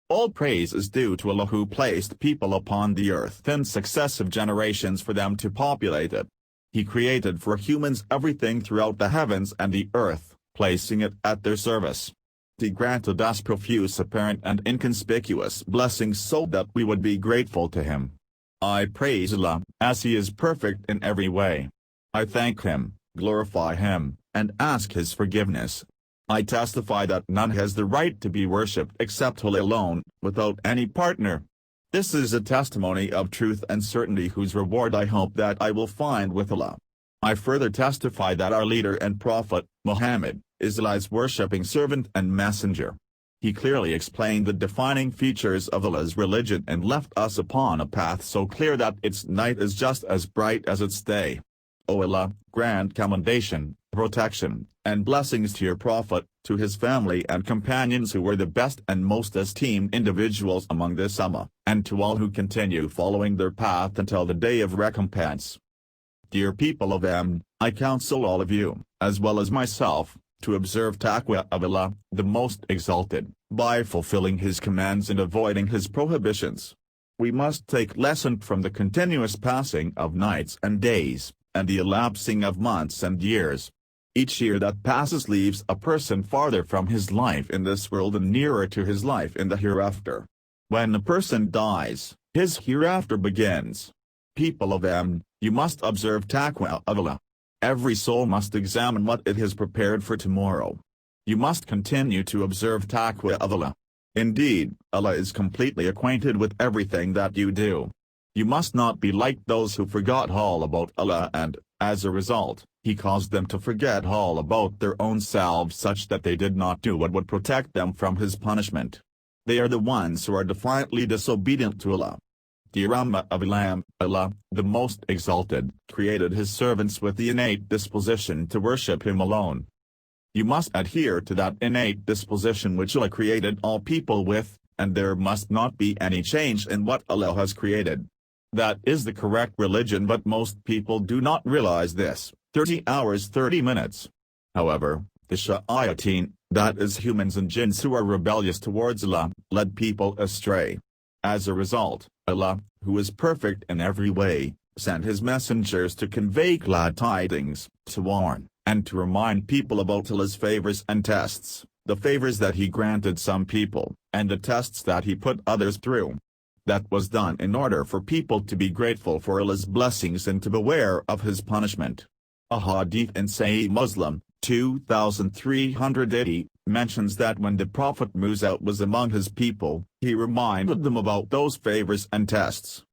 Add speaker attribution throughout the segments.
Speaker 1: All praise is due to Allah who placed people upon the earth in successive generations for them to populate it. He created for humans everything throughout the heavens and the earth, placing it at their service. He granted us profuse apparent and inconspicuous blessings so that we would be grateful to Him. I praise Allah, as He is perfect in every way. I thank Him, glorify Him, and ask His forgiveness. I testify that none has the right to be worshipped except Allah alone, without any partner. This is a testimony of truth and certainty whose reward I hope that I will find with Allah. I further testify that our leader and prophet, Muhammad, is Allah's worshipping servant and messenger. He clearly explained the defining features of Allah's religion and left us upon a path so clear that its night is just as bright as its day. O Allah, grant commendation, protection, and blessings to your Prophet, to his family and companions who were the best and most esteemed individuals among this ummah, and to all who continue following their path until the day of recompense. Dear people of Yemen, I counsel all of you, as well as myself, to observe taqwa of Allah, the Most Exalted, by fulfilling His commands and avoiding His prohibitions. We must take lesson from the continuous passing of nights and days, and the elapsing of months and years. Each year that passes leaves a person farther from his life in this world and nearer to his life in the hereafter. When a person dies, his hereafter begins. People of Yemen, you must observe taqwa of Allah. Every soul must examine what it has prepared for tomorrow. You must continue to observe taqwa of Allah. Indeed, Allah is completely acquainted with everything that you do. You must not be like those who forgot all about Allah and, as a result, He caused them to forget all about their own selves such that they did not do what would protect them from His punishment. They are the ones who are defiantly disobedient to Allah. Dear Ummah of Islam, Allah, the Most Exalted, created His servants with the innate disposition to worship Him alone. You must adhere to that innate disposition which Allah created all people with, and there must not be any change in what Allah has created. That is the correct religion, but most people do not realize this. 30 hours 30 minutes. However, the shayateen, that is humans and jinns who are rebellious towards Allah, led people astray. As a result, Allah, who is perfect in every way, sent His messengers to convey glad tidings, to warn, and to remind people about Allah's favors and tests, the favors that He granted some people, and the tests that He put others through. That was done in order for people to be grateful for Allah's blessings and to beware of His punishment. A hadith in Sahih Muslim, 2380, mentions that when the Prophet Musa was among his people, he reminded them about those favors and tests.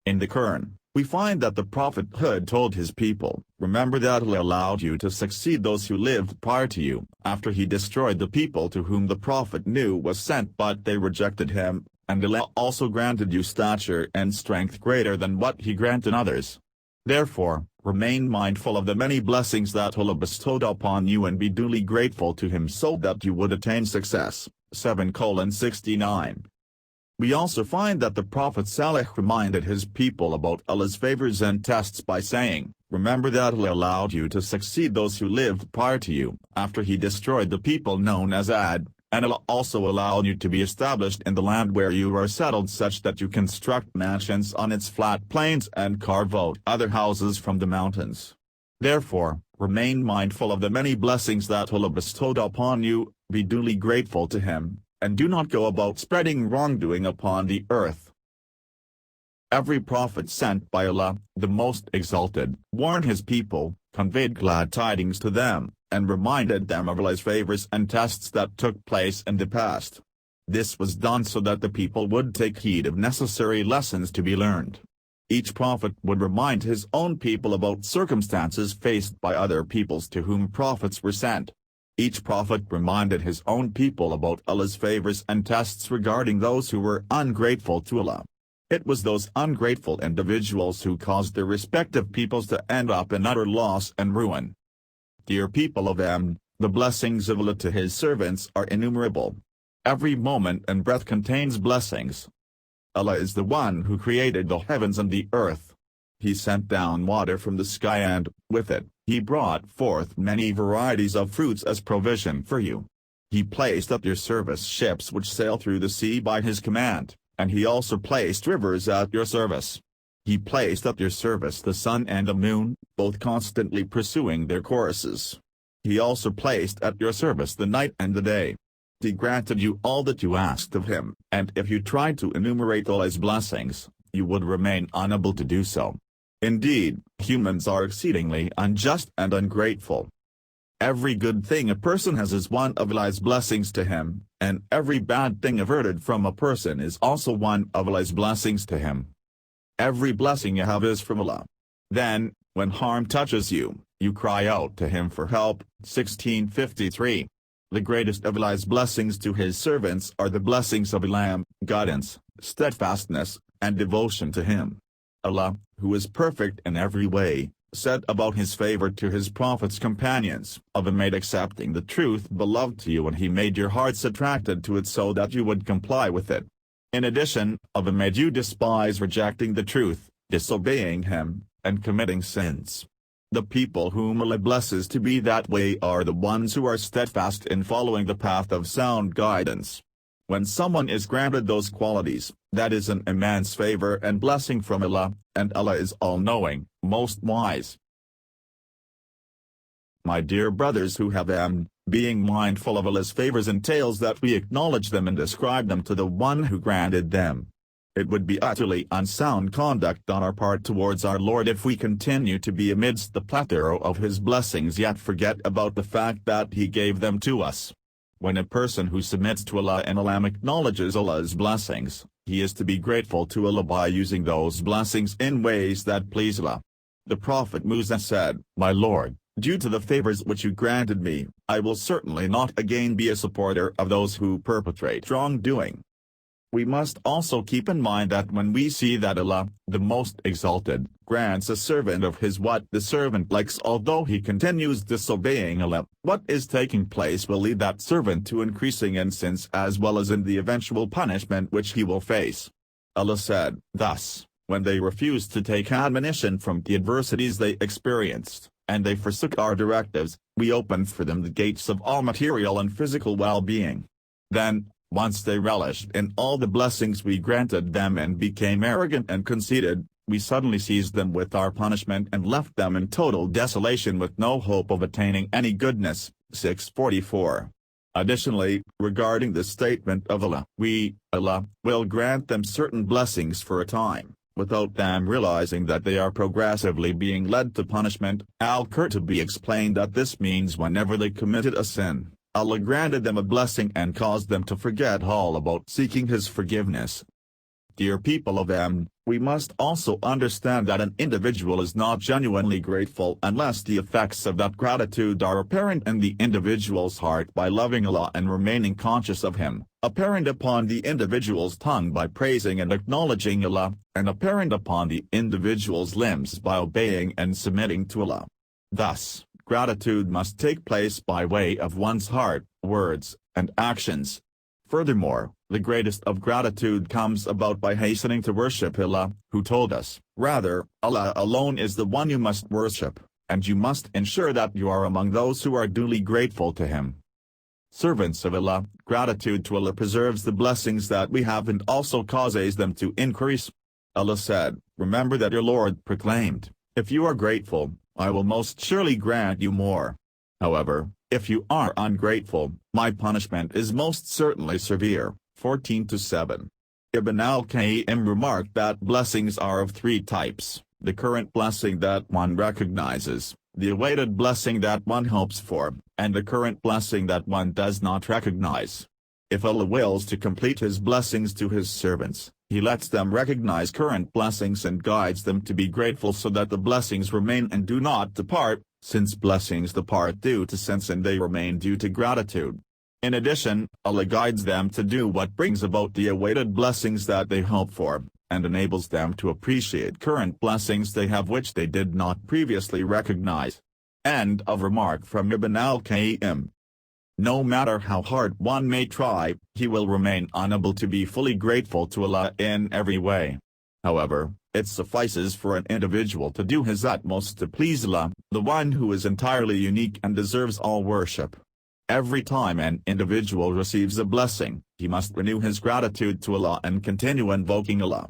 Speaker 1: In the Quran, we find that the Prophet had told his people, remember that Allah allowed you to succeed those who lived prior to you, after He destroyed the people to whom the Prophet knew was sent but they rejected him. And Allah also granted you stature and strength greater than what He granted others. Therefore, remain mindful of the many blessings that Allah bestowed upon you and be duly grateful to Him so that you would attain success. 7:69. We also find that the Prophet Salih reminded his people about Allah's favors and tests by saying, remember that Allah allowed you to succeed those who lived prior to you, after He destroyed the people known as Ad. And Allah also allowed you to be established in the land where you are settled such that you construct mansions on its flat plains and carve out other houses from the mountains. Therefore, remain mindful of the many blessings that Allah bestowed upon you, be duly grateful to Him, and do not go about spreading wrongdoing upon the earth. Every prophet sent by Allah, the Most Exalted, warned his people, conveyed glad tidings to them, and reminded them of Allah's favors and tests that took place in the past. This was done so that the people would take heed of necessary lessons to be learned. Each prophet would remind his own people about circumstances faced by other peoples to whom prophets were sent. Each prophet reminded his own people about Allah's favors and tests regarding those who were ungrateful to Allah. It was those ungrateful individuals who caused their respective peoples to end up in utter loss and ruin. Dear people of Yemen, the blessings of Allah to His servants are innumerable. Every moment and breath contains blessings. Allah is the one who created the heavens and the earth. He sent down water from the sky and, with it, He brought forth many varieties of fruits as provision for you. He placed at your service ships which sail through the sea by his command, and he also placed rivers at your service. He placed at your service the sun and the moon, both constantly pursuing their courses. He also placed at your service the night and the day. He granted you all that you asked of him, and if you tried to enumerate all his blessings, you would remain unable to do so. Indeed, humans are exceedingly unjust and ungrateful. Every good thing a person has is one of Allah's blessings to him, and every bad thing averted from a person is also one of Allah's blessings to him. Every blessing you have is from Allah. Then, when harm touches you, you cry out to him for help. 1653. The greatest of Allah's blessings to his servants are the blessings of ilm, guidance, steadfastness, and devotion to him. Allah, who is perfect in every way, said about his favor to his prophet's companions, "Of made accepting the truth beloved to you, and he made your hearts attracted to it so that you would comply with it. In addition, of made you despise rejecting the truth, disobeying him, and committing sins." The people whom Allah blesses to be that way are the ones who are steadfast in following the path of sound guidance. When someone is granted those qualities, that is an immense favor and blessing from Allah, and Allah is all-knowing, most wise. My dear brothers who have being mindful of Allah's favors entails that we acknowledge them and ascribe them to the one who granted them. It would be utterly unsound conduct on our part towards our Lord if we continue to be amidst the plethora of his blessings yet forget about the fact that he gave them to us. When a person who submits to Allah and acknowledges Allah's blessings, he is to be grateful to Allah by using those blessings in ways that please Allah. The Prophet Musa said, "My Lord, due to the favors which you granted me, I will certainly not again be a supporter of those who perpetrate wrongdoing." We must also keep in mind that when we see that Allah, the Most Exalted, grants a servant of his what the servant likes although he continues disobeying Allah, what is taking place will lead that servant to increasing in sins as well as in the eventual punishment which he will face. Allah said, "Thus, when they refused to take admonition from the adversities they experienced, and they forsook our directives, we opened for them the gates of all material and physical well-being. Then, once they relished in all the blessings we granted them and became arrogant and conceited, we suddenly seized them with our punishment and left them in total desolation with no hope of attaining any goodness." 644. Additionally, regarding the statement of Allah, Allah, will grant them certain blessings for a time, without them realizing that they are progressively being led to punishment. Al-Qurtubi explained that this means whenever they committed a sin, Allah granted them a blessing and caused them to forget all about seeking his forgiveness. Dear people of we must also understand that an individual is not genuinely grateful unless the effects of that gratitude are apparent in the individual's heart by loving Allah and remaining conscious of him, apparent upon the individual's tongue by praising and acknowledging Allah, and apparent upon the individual's limbs by obeying and submitting to Allah. Thus, gratitude must take place by way of one's heart, words, and actions. Furthermore, the greatest of gratitude comes about by hastening to worship Allah, who told us, "Rather, Allah alone is the one you must worship, and you must ensure that you are among those who are duly grateful to him." Servants of Allah, gratitude to Allah preserves the blessings that we have and also causes them to increase. Allah said, "Remember that your Lord proclaimed, 'If you are grateful, I will most surely grant you more. However, if you are ungrateful, my punishment is most certainly severe.' 14-7. Ibn al-Qayyim remarked that blessings are of three types: the current blessing that one recognizes, the awaited blessing that one hopes for, and the current blessing that one does not recognize. If Allah wills to complete his blessings to his servants, he lets them recognize current blessings and guides them to be grateful so that the blessings remain and do not depart, since blessings depart due to sense and they remain due to gratitude. In addition, Allah guides them to do what brings about the awaited blessings that they hope for, and enables them to appreciate current blessings they have which they did not previously recognize." End of remark from Ibn al-Qayyim. No matter how hard one may try, he will remain unable to be fully grateful to Allah in every way. However, it suffices for an individual to do his utmost to please Allah, the one who is entirely unique and deserves all worship. Every time an individual receives a blessing, he must renew his gratitude to Allah and continue invoking Allah.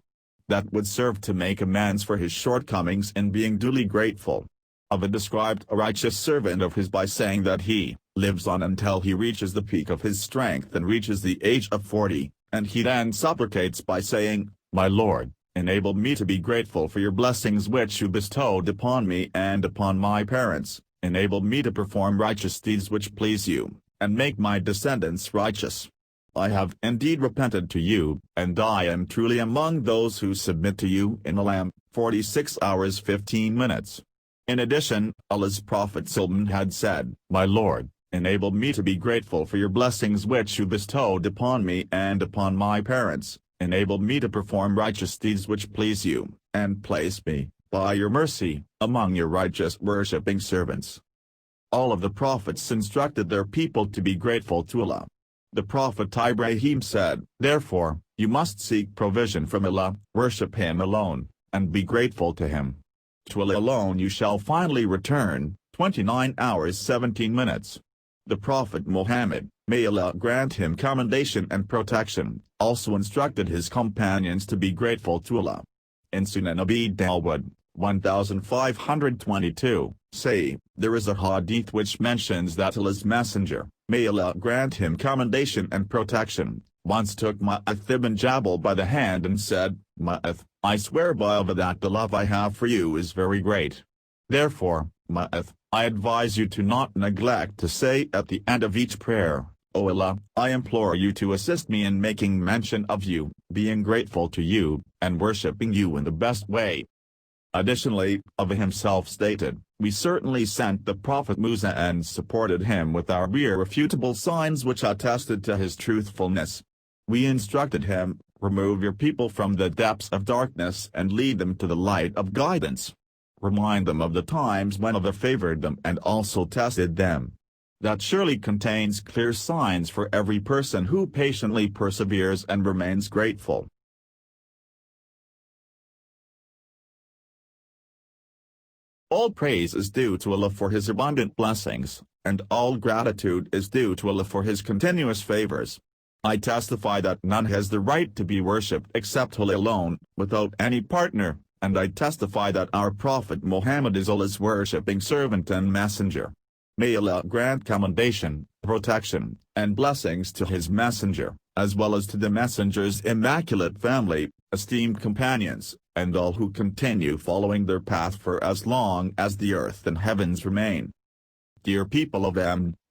Speaker 1: That would serve to make amends for his shortcomings in being duly grateful. Allah described a righteous servant of his by saying that he lives on until he reaches the peak of his strength and reaches the age of 40, and he then supplicates by saying, "My Lord, enable me to be grateful for your blessings which you bestowed upon me and upon my parents. Enable me to perform righteous deeds which please you, and make my descendants righteous. I have indeed repented to you, and I am truly among those who submit to you in Muharram 1442h. In addition, Allah's Prophet ﷺ had said, "My Lord, enable me to be grateful for your blessings which you bestowed upon me and upon my parents. Enable me to perform righteous deeds which please you, and place me, by your mercy, among your righteous worshipping servants." All of the prophets instructed their people to be grateful to Allah. The Prophet Ibrahim said, "Therefore, you must seek provision from Allah, worship Him alone, and be grateful to Him. To Allah alone you shall finally return." 29h17. The Prophet Muhammad, may Allah grant him commendation and protection, also instructed his companions to be grateful to Allah. In Sunan Abi Dawud, 1522, say, there is a hadith which mentions that Allah's Messenger, may Allah grant him commendation and protection, once took Mu'adh ibn Jabal by the hand and said, "Mu'adh, I swear by Allah that the love I have for you is very great. Therefore, Mu'adh, I advise you to not neglect to say at the end of each prayer, O Allah, I implore you to assist me in making mention of you, being grateful to you, and worshipping you in the best way." Additionally, Allah himself stated, "We certainly sent the Prophet Musa and supported him with our irrefutable signs which attested to his truthfulness. We instructed him, remove your people from the depths of darkness and lead them to the light of guidance. Remind them of the times when Allah favored them and also tested them." That surely contains clear signs for every person who patiently perseveres and remains grateful. All praise is due to Allah for His abundant blessings, and all gratitude is due to Allah for His continuous favors. I testify that none has the right to be worshipped except Allah alone, without any partner, and I testify that our Prophet Muhammad is Allah's worshipping servant and messenger. May Allah grant commendation, protection, and blessings to His messenger, as well as to the messenger's immaculate family, esteemed companions, and all who continue following their path for as long as the earth and heavens remain. Dear people of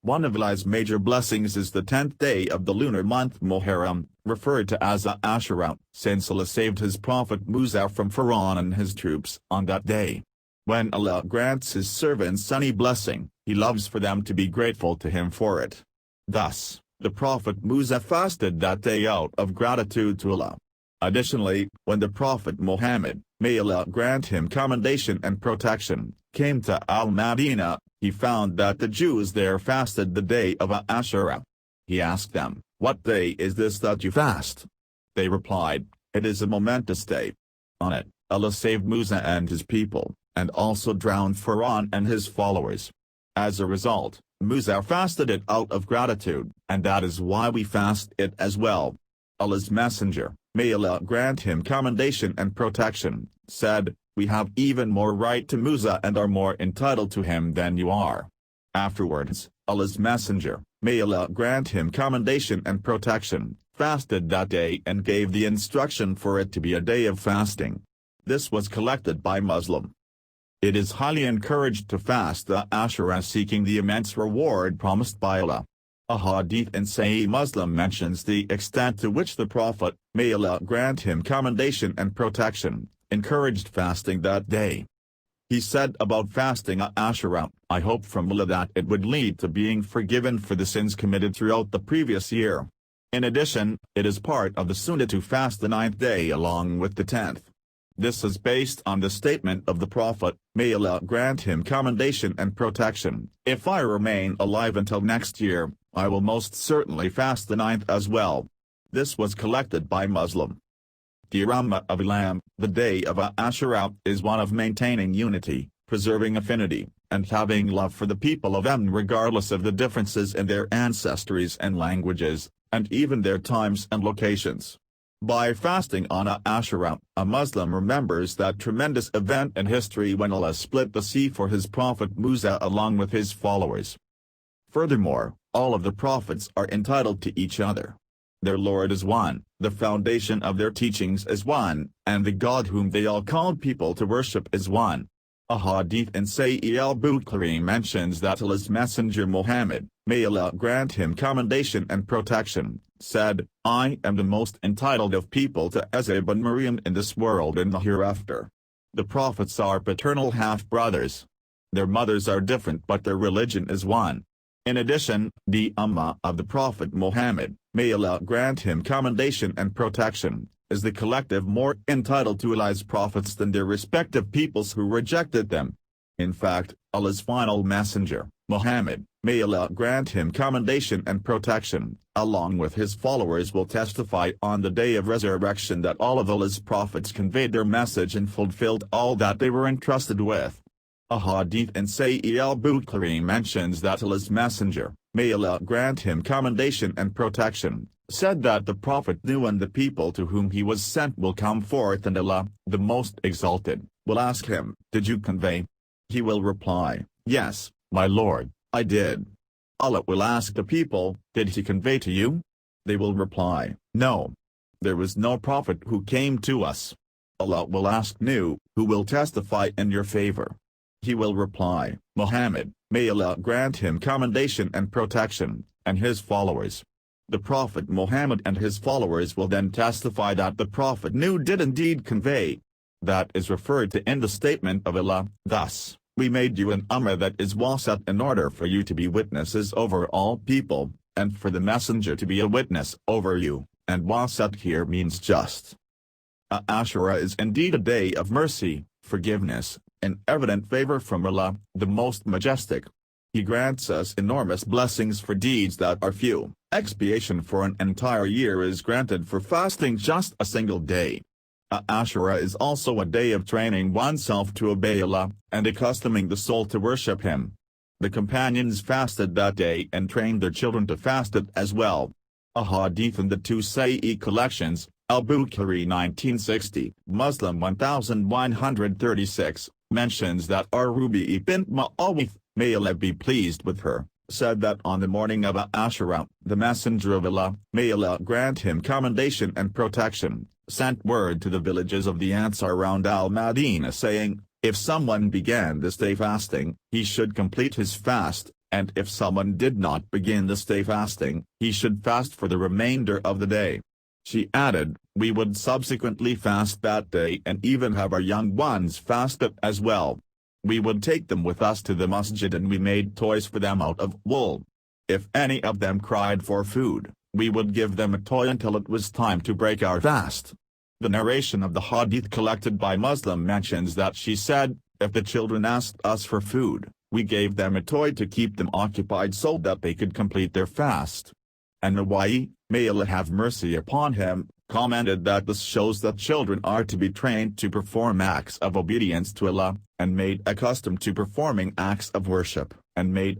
Speaker 1: one of Allah's major blessings is the 10th day of the lunar month Muharram, referred to as Ashura, since Allah saved His Prophet Musa from Pharaoh and his troops on that day. When Allah grants His servants any blessing, He loves for them to be grateful to Him for it. Thus, the Prophet Musa fasted that day out of gratitude to Allah. Additionally, when the Prophet Muhammad, may Allah grant him commendation and protection, came to Al-Madinah, he found that the Jews there fasted the day of Ashura. He asked them, "What day is this that you fast?" They replied, "It is a momentous day. On it, Allah saved Musa and his people, and also drowned Pharaoh and his followers. As a result, Musa fasted it out of gratitude, and that is why we fast it as well." Allah's Messenger, may Allah grant him commendation and protection, said, "We have even more right to Musa and are more entitled to him than you are." Afterwards, Allah's Messenger, may Allah grant him commendation and protection, fasted that day and gave the instruction for it to be a day of fasting. This was collected by Muslim. It is highly encouraged to fast the Ashura seeking the immense reward promised by Allah. A hadith in Sahih Muslim mentions the extent to which the Prophet, may Allah grant him commendation and protection, encouraged fasting that day. He said about fasting Ashura, "I hope from Allah that it would lead to being forgiven for the sins committed throughout the previous year. In addition, it is part of the Sunnah to fast the 9th day along with the 10th. This is based on the statement of the Prophet, may Allah grant him commendation and protection, "If I remain alive until next year, I will most certainly fast the 9th as well." This was collected by Muslim. Dear Ummah of Islam, the day of Ashura is one of maintaining unity, preserving affinity, and having love for the people of Yemen regardless of the differences in their ancestries and languages, and even their times and locations. By fasting on Ashura, a Muslim remembers that tremendous event in history when Allah split the sea for his prophet Musa along with his followers. Furthermore, all of the prophets are entitled to each other. Their Lord is one, the foundation of their teachings is one, and the God whom they all called people to worship is one. A hadith in Sahih al-Bukhari mentions that Allah's messenger Muhammad, may Allah grant him commendation and protection, said, I am the most entitled of people to Isa ibn Maryam in this world and the hereafter. The prophets are paternal half-brothers. Their mothers are different but their religion is one. In addition, the Ummah of the Prophet Muhammad, may Allah grant him commendation and protection, is the collective more entitled to Allah's prophets than their respective peoples who rejected them. In fact, Allah's final messenger, Muhammad, may Allah grant him commendation and protection, along with his followers will testify on the day of resurrection that all of Allah's prophets conveyed their message and fulfilled all that they were entrusted with. A hadith in Sahih al-Bukhari mentions that Allah's messenger, may Allah grant him commendation and protection, said that the Prophet knew and the people to whom he was sent will come forth and Allah, the most exalted, will ask him, did you convey? He will reply, yes, my Lord, I did. Allah will ask the people, did he convey to you? They will reply, no. There was no prophet who came to us. Allah will ask Nuh, who will testify in your favor? He will reply, Muhammad, may Allah grant him commendation and protection, and his followers. The Prophet Muhammad and his followers will then testify that the Prophet Nuh did indeed convey. That is referred to in the statement of Allah, thus, we made you an ummah that is wasat in order for you to be witnesses over all people, and for the messenger to be a witness over you, and wasat here means just. Ashura is indeed a day of mercy, forgiveness, and evident favor from Allah, the most majestic. He grants us enormous blessings for deeds that are few. Expiation for an entire year is granted for fasting just a single day. Ashura is also a day of training oneself to obey Allah, and accustoming the soul to worship Him. The companions fasted that day and trained their children to fast it as well. A hadith in the two Sahih collections, Al-Bukhari 1960, Muslim 1136, mentions that Rubi bint Mu'awith, may Allah be pleased with her, said that on the morning of Ashura, the Messenger of Allah, may Allah grant him commendation and protection, sent word to the villages of the Ansar around Al-Madinah saying, if someone began this day fasting, he should complete his fast, and if someone did not begin this day fasting, he should fast for the remainder of the day. She added, we would subsequently fast that day and even have our young ones fast it as well. We would take them with us to the masjid and we made toys for them out of wool. If any of them cried for food, we would give them a toy until it was time to break our fast. The narration of the hadith collected by Muslim mentions that she said, if the children asked us for food, we gave them a toy to keep them occupied so that they could complete their fast. And Nawawi, may Allah have mercy upon him, commented that this shows that children are to be trained to perform acts of obedience to Allah, and made accustomed to performing acts of worship, and made